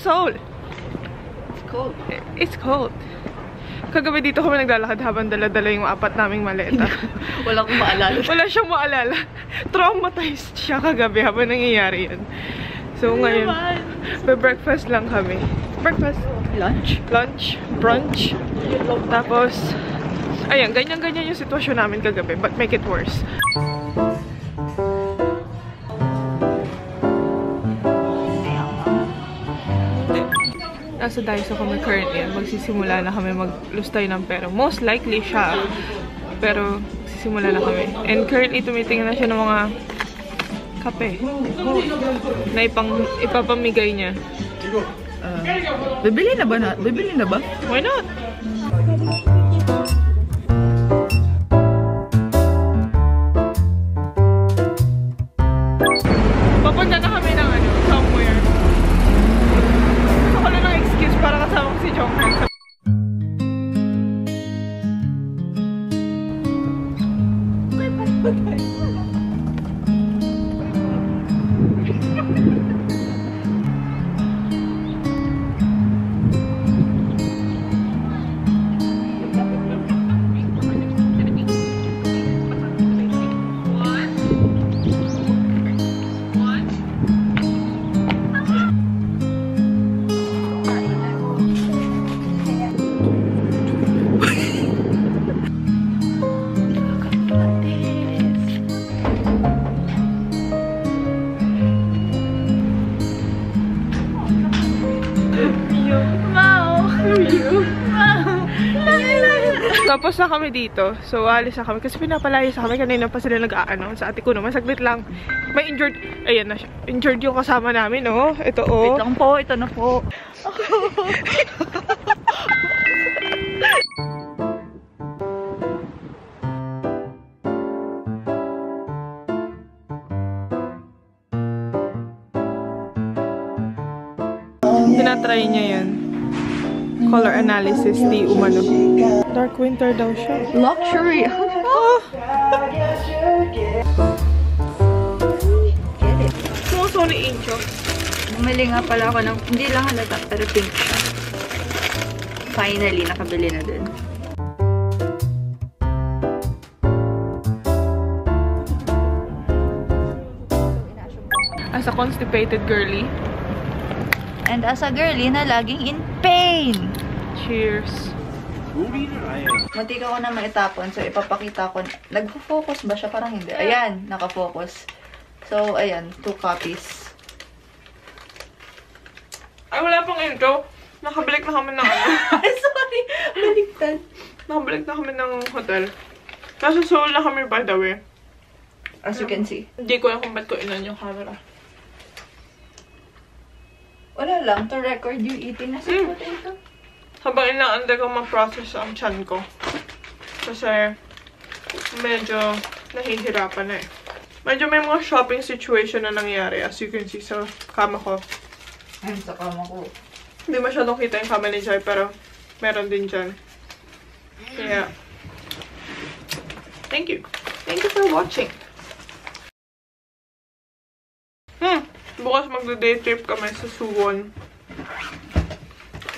Seoul. It's cold. It's cold. Kagabi dito kami naglalakad habang dala-dala yung 4 naming maleta. Wala akong maalala. Wala siyang maalala. Traumatized siya kagabi habang nangyayari yan. So ngayon, breakfast lang kami. Breakfast. Lunch. Lunch. Brunch. Tapos, ayan, ganyan-ganyan yung sitwasyon namin kagabi. But make it worse. Nasa Daiso kami currently. Magsisimula na kami maglustay ng pera. Most likely siya. Pero, sisimula na kami. And currently, tumitingin na siya ng mga kape. Na ipapamigay niya. Bibili na ba? Bibili na ba? Why not? Papunta na kami ng somewhere. Gusto ko lang ng excuse para kasama ko si Jonghyun. Tapos na kami dito. So, alis na kami. Kasi pinapalayas na kami. Kanina pa sila nag-aano. Sa ate ko naman. Saglit lang. May injured. Ayan na siya. Injured yung kasama namin, oh. Ito, oh. Wait lang po. Ito na po. Tinatry niya yan. Color analysis, di umano. Dark winter daw siya. Luxury! Oh! Sumuso ni Incho. Bumili nga pala ako ng, hindi lang halata, pero pink siya. Finally, nakabili na din. As a constipated girly. And as a girly na laging in pain. Cheers. Muntik ako na maitapon. So, ipapakita ko. Nag-focus ba siya? Parang hindi. Ayan, nakafocus. So, ayan. 2 copies. Ay, wala pang intro. Nakabalik na kami ng Ay, sorry. Baliktad. Nakabalik na kami ng hotel. Nasa Seoul na kami, by the way. As you can see. Hindi ko alam kung ba't ko inan yung camera. Wala lang. To record you eating na sa potato. Habang inaantay ko ma-process ang tiyan ko. Kasi medyo nahihirapan na eh. Medyo may mga shopping situation na nangyari. As you can see sa kama ko. Ayun sa kama ko. Hindi masyadong kita yung kama ni Jai, pero meron din dyan. Kaya, thank you. Thank you for watching. Bukas magda-day trip kami sa Suwon.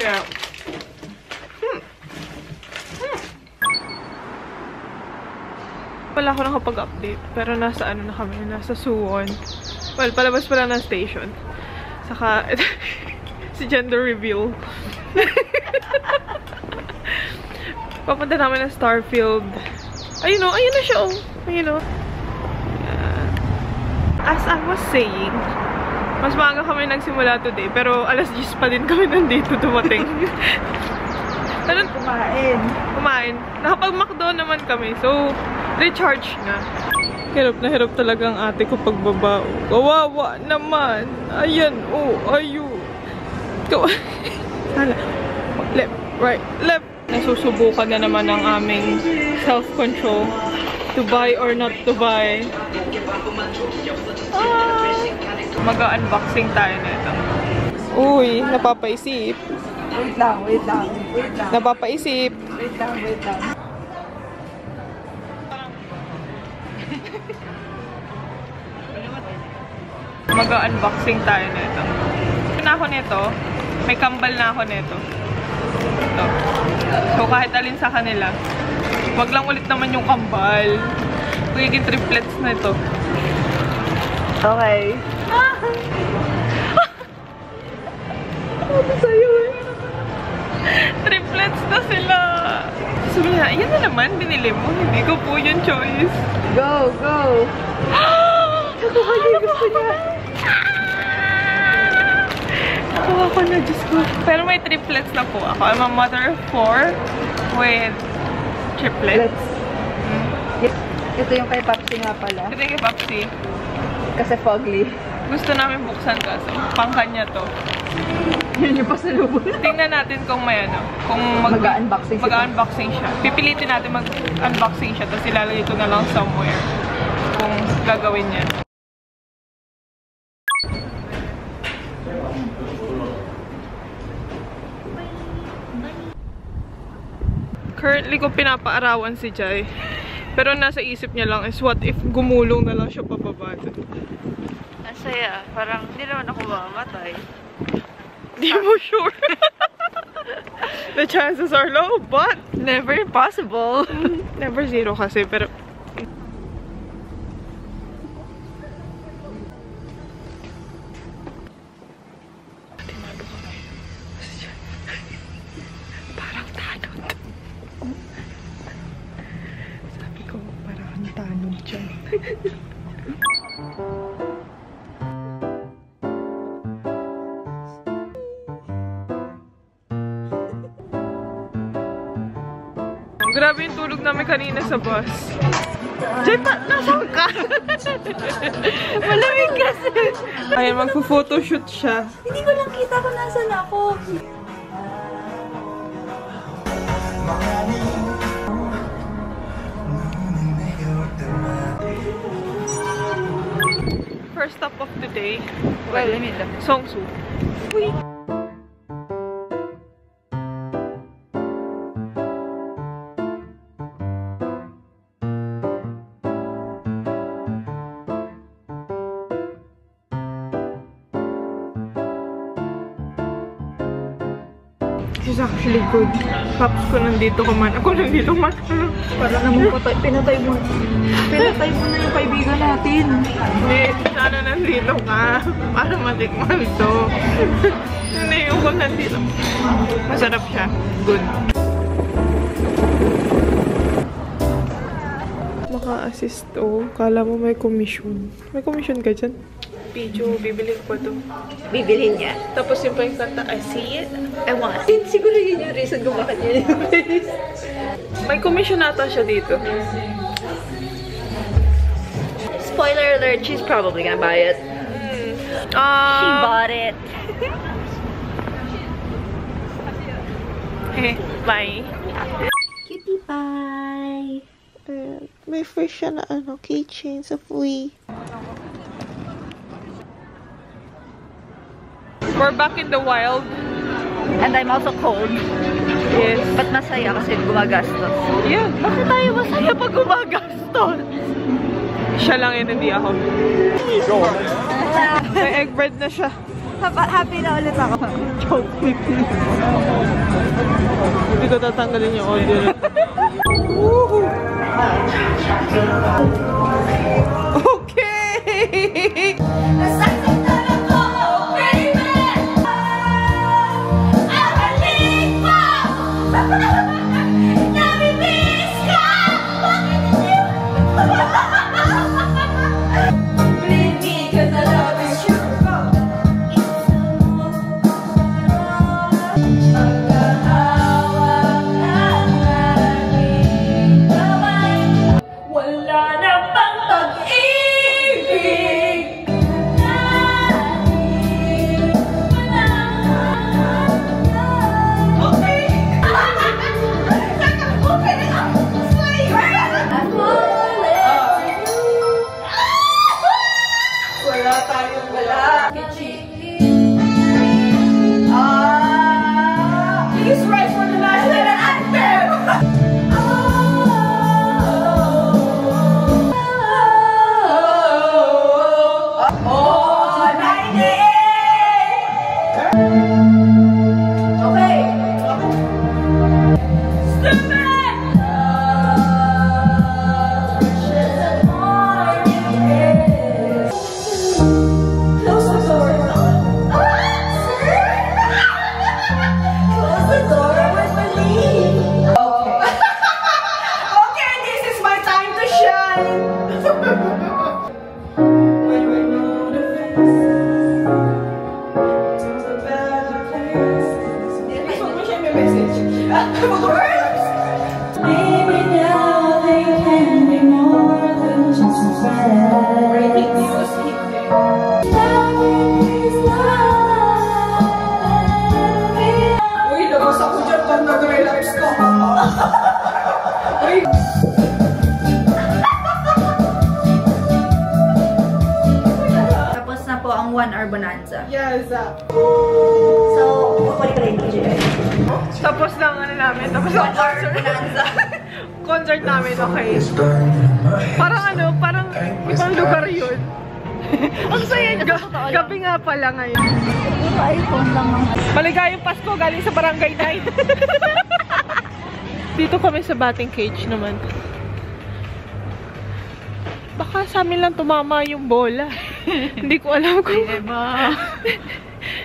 Kaya, wala ako nakapag-update. Pero nasa ano na kami, nasa Suwon. Well, palabas pala ng station. Saka, si gender reveal. Papunta namin ng Starfield. Ayun o, ayun na siya o. Ayun o. As I was saying, mas maaga kami nagsimula today, pero alas 10 pa din kami nandito dumating. Kumain. Nakapag-McDo naman kami, so recharge na. Hirap na hirap talaga ang ate ko pagbaba. Kawawa naman. Ayan, oh, ayu. Left, right, left. Nasusubukan na naman ang aming self-control. To buy or not to buy. Mag-unboxing tayo nito. Uy, napapaisip. Wait lang. Napapaisip. Wait lang. Mag-unboxing tayo nito. Na ako nito, May kambal na ako neto. Ito. So, kahit alin sa kanila, wag lang ulit naman yung kambal. Magiging triplets na ito. Okay. Ano sa'yo eh? Triplets na sila. Sabi niya, yan na naman, binili mo. Hindi ko po yung choice. Go, go. Nakuha niya yung gusto niya. Nakuha ko na, Diyos ko. Pero may triplets na po ako. I'm a mother of 4 with triplets. Ito yung kay Papsi nga pala. Ito yung kay Papsi. Kasi fogly. Gusto namin buksan kaso. Pang kanya to. Yun yung pasalubong. Tingnan natin kung may ano. Kung mag-unboxing siya. Pipilitin natin mag-unboxing siya. Tapos ilalagay ko na lang somewhere. Kung gagawin niya. Currently ko pinapaarawan si Jai. Pero nasa isip niya lang is what if gumulong na lang siya pababa doon. Ang saya. Parang hindi naman ako mamamatay. Di mo sure. The chances are low, but Never impossible. never zero kasi. Pero parang tanod. Sabi ko, parang tanod siya. Grabe yung tulog namin kanina sa bus. Jeta, nasaan ka? Malamig kasi. Ayan, magpo-photoshoot siya. Hindi ko lang kita kung nasan ako. First stop of the day. Well, let me look. Songsu. This is actually good. Paps ko nandito kuman. Ako nandito man. Para naman pinatay mo na yung kaibigan natin. Hindi, sana nandito ka. Para matikman to. Hindi yung kung nandito. Masarap siya. Good. Maka-assist to. Kala mo may commission. May commission ka dyan? Video, bibilin ko to. Bibilhin niya. Tapos yung pa yung kanta, I see it. I want it. Siguro yun yung reason kung bakit yun yung face. May commission ata siya dito. Spoiler alert, she's probably gonna buy it. She bought it. Bye. Cutie pie. May first siya na keychains of Wii. We're back in the wild. And I'm also cold. Yes. But masaya kasi gumagastos. Yeah. Bakit tayo masaya pag gumagastos? Siya lang yun, hindi ako. May egg bread na siya. Happy na ulit ako. Joke me, please. Hindi ko tatanggalin yung audio na. Okay! 1 hour bonanza. Yes. So, kukunin ko na yung DJ. Tapos lang ano namin. Tapos lang 1 hour concert. bonanza. Concert namin, okay. Parang ano, parang ibang lugar yun. Ang saya niya. Gabi nga pala ngayon. iPhone lang ang... Maligayang Pasko galing sa Barangay 9. Dito kami sa batting cage naman. Baka sa amin lang tumama yung bola. Hindi ko alam kung...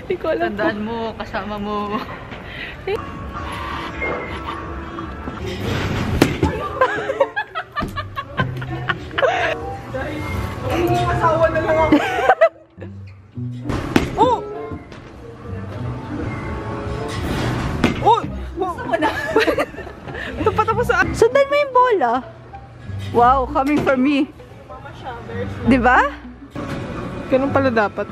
Hindi ko alam Tandaan mo, kasama mo. Asawa na lang ako. Oh! Oh! Gusto mo na. Tapos sa... Sundan mo yung bola. Wow, coming for me. Di ba? Ganun pala dapat.